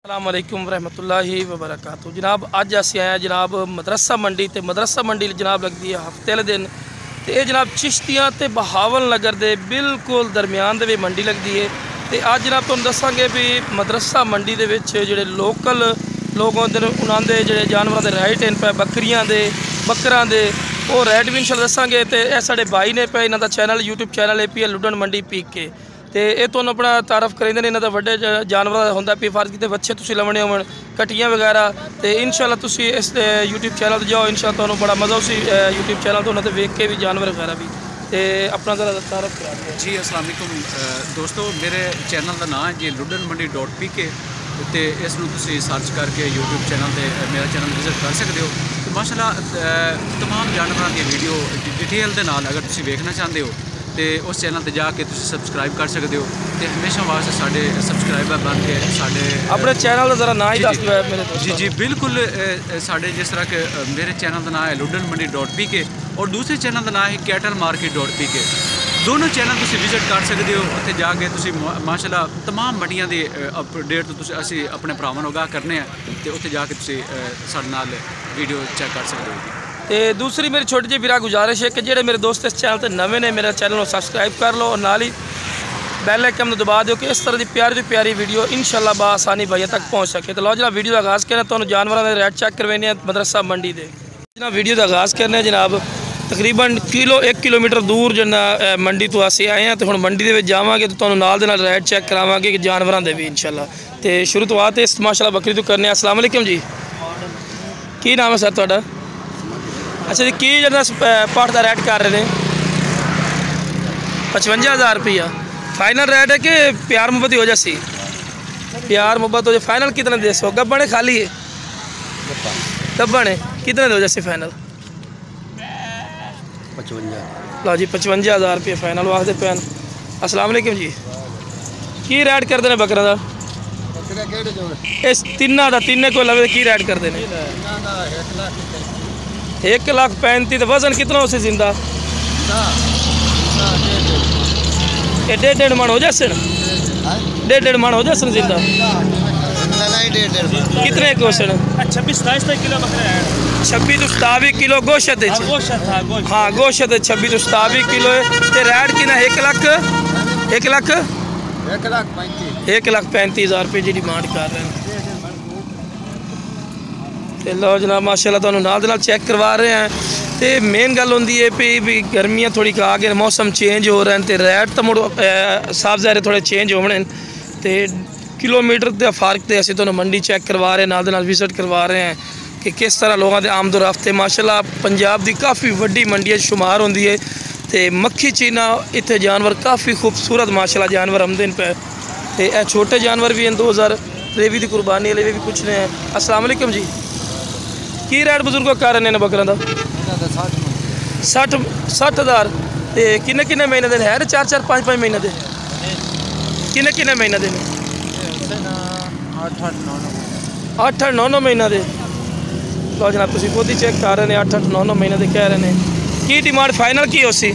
अस्सलाम वालेकुम रहमतुल्लाहि व बरकातहू। जनाब अज असी आए जनाब मदरसा मंडी ते मदरसा मंडी जनाब लगती है हफ्ते वाले दिन तो ये जनाब चिश्तियाँ ते बहावल नगर के बिल्कुल दरम्यान दे मंडी लगती है। तो अज जनाब तुहानू दसांगे भी मदरसा मंडी दे विच जिहड़े लोकल लोग होंदे ने उन्हां दे जिहड़े जानवरां दे रेट इन पे बकरियां दे बकरां दे वो रेट भी इंशाअल्लाह दसांगे। तो यह साडे भाई ने पे इन्हां दा चैनल यूट्यूब चैनल APL लुडन मंडी PK तो ये तुहानू अपना तारफ करेंदे ने। इन्हां दा वड्डे जानवरां दा हुंदा भी फर्ज किते बच्चे तुसीं लवणे होवन कटियां वगैरह तो इंशाअल्लाह तुसीं इस यूट्यूब चैनल ते जाओ इंशाअल्लाह तुहानू बड़ा मज़ा उसी यूट्यूब चैनल तो उन्हां ते वेख के भी जानवर वगैरह भी तो अपना ज़रा तारफ करा दें जी। अस्सलाम वालेकुम दोस्तों, मेरे चैनल का नाम है जी ludenmandi.pk तो इसनूं तुसीं सर्च करके यूट्यूब चैनल पर मेरा चैनल विजिट कर सकते हो। तो माशाअल्लाह तमाम जानवरों की वीडियो डिटेल के नाल अगर तुसीं वेखना चाहते हो तो उस चैनल पर जाके तुसीं सबसक्राइब कर सकते हो। तो हमेशा वास्ते साढ़े सबसक्राइबर बन के साढ़े अपने चैनल का जरा ना ही दस दो मेरे जी जी बिल्कुल। साढ़े जिस तरह के मेरे चैनल का नाम है ludenmandi.pk और दूसरे चैनल का नाम है cattlemarket.pk। दोनों चैनल तुसीं विजिट कर सकते हो। उत्थे जाके तुसीं माशाअल्लाह तमाम मंडियां दी अपडेट तो असीं अपने भरावां नूं आगाह करने हैं तो उत्थे जाके तुसीं साडे नाल वीडियो चेक कर सकते हो। तो दूसरी मेरी छोटी जी वीरा गुजारिश है कि जेडे मेरे दोस्त इस चैनल पर नवे ने मेरा चैनल को सबसक्राइब कर लो और नाल ही बैल आइकन को दबा दो कि इस तरह की प्यारी वीडियो इंशाअल्लाह बआसानी भाइयों तक पहुँच सके। तो लो जनाब वीडियो का आगाज़ करना तो जानवरों के रेट चेक करवाने मदरसा मंडी के जनाब वीडियो का आगाज़ करने जनाब तकरीबन 1 किलोमीटर दूर जना मंडी तो असीं आए हैं तो हुण मंडी दे जावांगे तो तुहानू नाल दे नाल रेट चेक करावांगे कि जानवरों के भी इंशाअल्लाह। तो शुरुआत इस माशाअल्लाह बकरी तो करने। अस्सलाम वालेकुम जी, की नाम है सर तुहाडा? अच्छा जी, की जरा पाठ का रेट कर रहे हैं? 55,000 रुपया फाइनल रेट है कि प्यार मुहब्बत ही हो जासी? प्यार मुहब्बत हो जाए फाइनल कितने दे सो? गब्बन है खाली है? गब्बन है कितने दे हो जासी फाइनल? 55। लो जी 55,000 रुपया फाइनल वास्ते पैन। अस्सलाम वालेकुम जी, की रेट करते हैं बकरा का? इस तिना का तिने को लगे की रेट करते हैं? 1,35,000। तो वजन कितना उसे जिंदा? 1.5 मन हो जाए? 1.5 मन हो जाए जिंदा? कितने क्वेश्चन? 26-27 किलो बकरा है। 26-27 किलो गोश्त है। हाँ गोश्त है 26-27 किलो है। तो रेट कि 1,35,000 रुपये की डिमांड कर रहे हैं। तो लो जनाब माशाअल्लाह तुहानू नाल दे नाल चेक करवा रहे हैं। तो मेन गल होंदी है भी गर्मियाँ थोड़ी आ गए, मौसम चेंज हो रहे हैं तो रेट तो मुड़ साफ ज़ाहिर थोड़े चेंज होने। तो किलोमीटर के फर्क से असीं तुहानू मंडी चेक करवा रहे हैं, नाल दे नाल विजिट करवा रहे हैं कि किस तरह लोगों के आमदोरफ्त माशाअल्लाह पंजाब की काफ़ी वड्डी मंडी शुमार होंदी है। तो मक्खी चीना इत्थे जानवर काफ़ी खूबसूरत माशाअल्लाह जानवर आमदन पे। तो यह छोटे जानवर भी हैं 2000 रेवी की कुर्बानी वाले भी कुछ ने। अस्सलाम वालेकुम जी, की रेट बुजुर्गों कर रहे हैं बकरा का? 60,000। तो किन्ने महीने के है? 4-4 5-5 महीने के किन्ने महीने के? 8-8 9-9 महीने के। लो जनाब तुसीं खुद ही चेक कर रहे हैं 8-8 9-9 महीने के कह रहे हैं। की डिमांड फाइनल की उसी?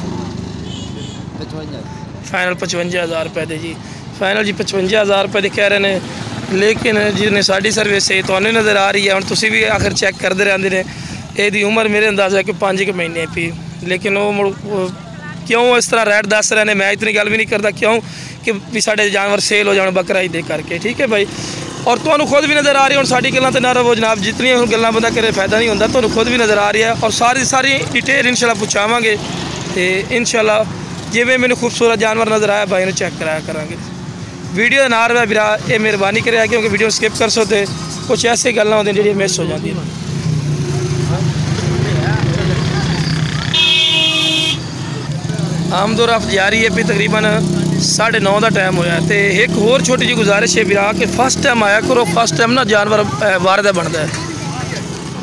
फाइनल 55,000 रुपये दे जी। फाइनल जी 55,000 रुपये कह रहे हैं। लेकिन जिन्हें साड़ी सर्विस है तो नज़र आ रही है हम तुसीं भी आखिर चेक करते रहते हैं। यदी उम्र मेरे अंदाज़ा है कि 5 महीने पी, लेकिन वो क्यों इस तरह रेट दस रहे हैं? मैं इतनी गल भी नहीं करता क्यों कि भी साढ़े जानवर सेल हो जाए बकरा ईद करके, ठीक है भाई। और तुहानू खुद भी नज़र आ रही है साड़ी गल्लां ते ना रवो जनाब, जितनी गल्लां बंदा करे फायदा नहीं होता। तुहानू खुद भी नज़र आ रही है और सारी डिटेल इंशाअल्लाह पुछावांगे। तो इंशाअल्लाह जिवें मैंने खूबसूरत जानवर नज़र आया भाई ने चेक कराया करांगे। वीडियो ना रहा वीरा ये मेहरबानी करे क्योंकि वीडियो स्किप कर सो तो कुछ ऐसी गल्लां होंदियां जिहड़ियां मिस हो जांदियां। आमदोरफ्त जारी है भी तकरीबन 9:30 का टाइम होया। तो एक होर छोटी जी गुजारिश है वीरा कि फर्स्ट टाइम आया करो, फर्स्ट टाइम ना जानवर वारदा बनता है।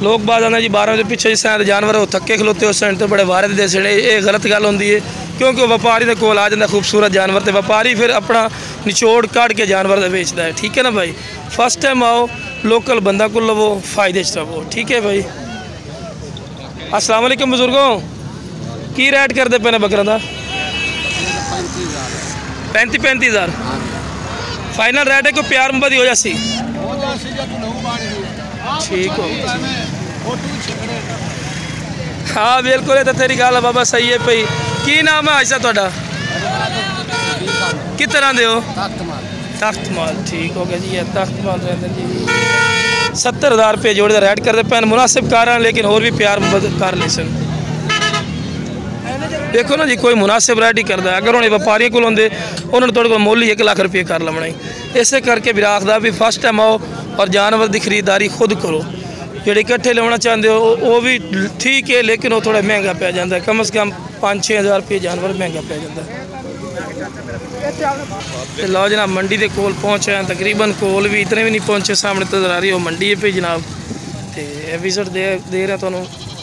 लोग बात आते जी 12 बजे पिछले जिस तरह जानवर वो थके खलोते उस टाइम तो बड़े वारद दे सड़े, ये गलत गल होंदी है क्योंकि व्यापारी के कोल आ जाता खूबसूरत जानवर तो व्यापारी फिर अपना निचोड़ कट के जानवर बेचता है, ठीक है ना भाई। फर्स्ट टाइम आओ लोकल बंदा को लवो, फायदे रहो, ठीक है भाई। अस्सलाम वालेकुम बुजुर्गों, की रेट करते पे ने बकरा का? 35,000 फाइनल रेट है कोई प्यार मुहब्बत हो जासी? ठीक हो हाँ बिल्कुल तो तेरी गल बाबा सही है पई की नाम है ऐसा थोड़ा किस तरह दे हो तख्त माल ठीक हो गया जी ये तख्त माल रहते जी 70,000 रुपये जोड़े रेड करते पैन मुनासिब कार हैं लेकिन और भी प्यार मुहब्बत कर ले सन देखो ना जी कोई मुनासिब रेट ही करता है अगर उन्हें व्यापारियों को आते उन्होंने थोड़े को मुल ही 1 लाख रुपये कर लवना ही इस करके भी आखदा भी फर्स्ट टाइम आओ और जानवर की खरीदारी खुद करो जोड़े इकट्ठे लेना चाहते हो वो भी ठीक है लेकिन वो थोड़ा महंगा पै जाता है कम से कम 5-6 हज़ार रुपये जानवर महंगा पै जाता है। तो लो जनाब मंडी के कोल पहुँचे हैं तकरीबन कोल भी इतने भी नहीं पहुँचे सामने तो नज़र आ रही हो मंडी है पे जनाब तो विजिट दे रहे हैं तो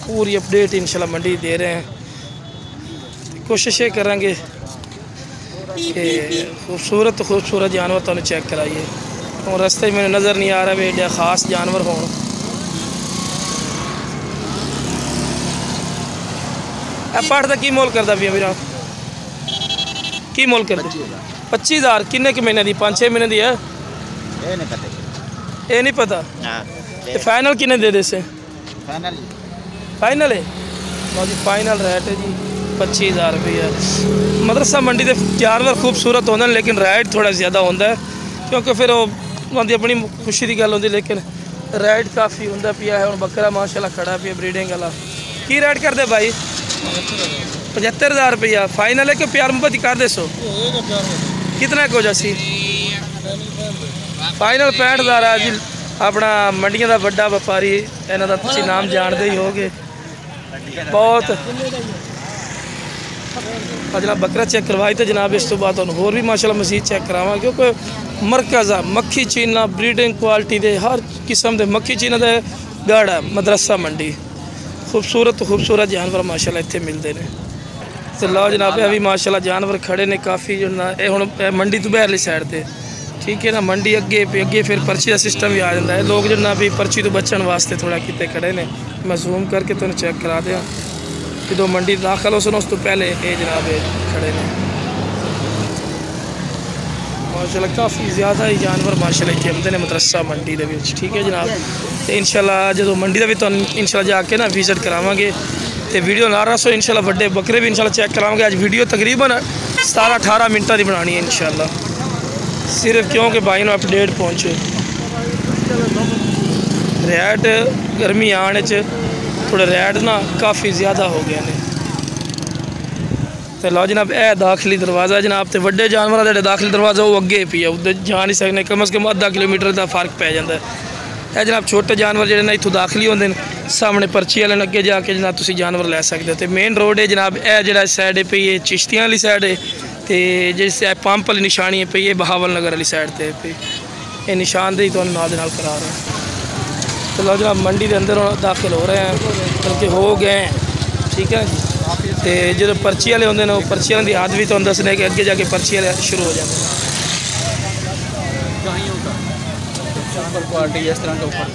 पूरी अपडेट इंशाल्लाह मंडी दे रहे हैं कोशिश ये करेंगे कि खूबसूरत जानवर तो चेक कराइए और रास्ते में नज़र नहीं आ रहा भी एडा खास जानवर हो पाठ का की मोल करता भी मेरा की मोल कर 25,000 किन्ने के महीने की 5-6 महीने की है ये नहीं पता तो फाइनल किन्ने दे से फाइनल है जी फाइनल रेट है जी 25,000 रुपये मदरसा मंडी के जानवर खूबसूरत होंगे लेकिन रेट थोड़ा ज़्यादा होता है क्योंकि फिर वो अपनी खुशी की गल होती लेकिन रेट काफ़ी होंगे पिया है और बकरा माशाल्लाह खड़ा पिया ब्रीडिंग वाला की रेट कर दे भाई 75,000 रुपया फाइनल है कि प्यार मुहब्बत कर दे सो कितना को जैसी फाइनल 65,000 है जी अपना मंडियों का बड़ा व्यापारी इन्हों का तुम नाम जानते ही होगे बहुत जनाब बकरा चेक करवाई तो जनाब इस तो बाद होर भी माशाल्लाह मजीद चेक करावा क्योंकि मरकज़ आ मक्खी चीना ब्रीडिंग क्वालिटी के हर किस्म के मक्खी चीना का गढ़ है मदरसा मंडी खूबसूरत जानवर माशाल्लाह इत्थे मिलते हैं। तो लो जनाब अभी माशाल्लाह जानवर खड़े ने काफ़ी जो ना ये हुण मंडी तो बहरली साइड पे ठीक है ना मंडी अगे फिर पर्ची का सिस्टम भी आ जाता है लोग जो ना भी पर्ची तो बचन वास्ते थोड़ा कितने खड़े ने मैं जूम करके तुम चेक करा दें जो मंडी दाखिल हो सुनो उस तो पहले ये जनाब खड़े ने माशाल्लाह काफ़ी ज़्यादा ही जानवर माशाल्लाह इतने आते हैं मदरसा मंडी के ठीक है जनाब तो इंशाल्लाह जो मंडी का भी तो इंशाल्लाह जाके ना विजिट करावांगे तो वीडियो ना रहा सो इंशाल्लाह बड़े बकरे भी इंशाल्लाह चेक करावांगे अज वीडियो तकरीबन 17-18 मिनटों की बनानी है इंशाल्लाह सिर्फ क्योंकि भाई ने अपडेट पहुँचे रेट गर्मी आने थोड़े रेट ना काफ़ी ज़्यादा हो गए हैं। तो लो जनाब यह दाखिली दरवाज़ा जनाब तो वड्डे जानवर जो दाखिली दरवाज़ा वो अगे पी है उधर जा नहीं सकते कम से कम आधा किलोमीटर का फर्क पै जाता है। यह जनाब छोटे जानवर जो इतों दाखिली होंगे सामने पर्ची वाले अगे जाके जनाब तुम जानवर लै सकते हो। तो मेन रोड है जनाब यह जो साइड है पी है चिश्तियाँ वाली साइड है तो जिस पंप वाली निशानी है पी है बहावल नगर वाली साइड पर पी ये निशानदेही तो नाल करा रहे हैं। तो लो जनाब मंडी के अंदर दाखिल हो रहे हैं बल्कि हो गए हैं ठीक है जी। तो जो पर्ची वाले होंगे वो पर्ची वाले की आदत भी तो दसने कि अगे जाके पर्ची वाले शुरू हो जाते हैं। क्वालिटी इस तरह का ऊपर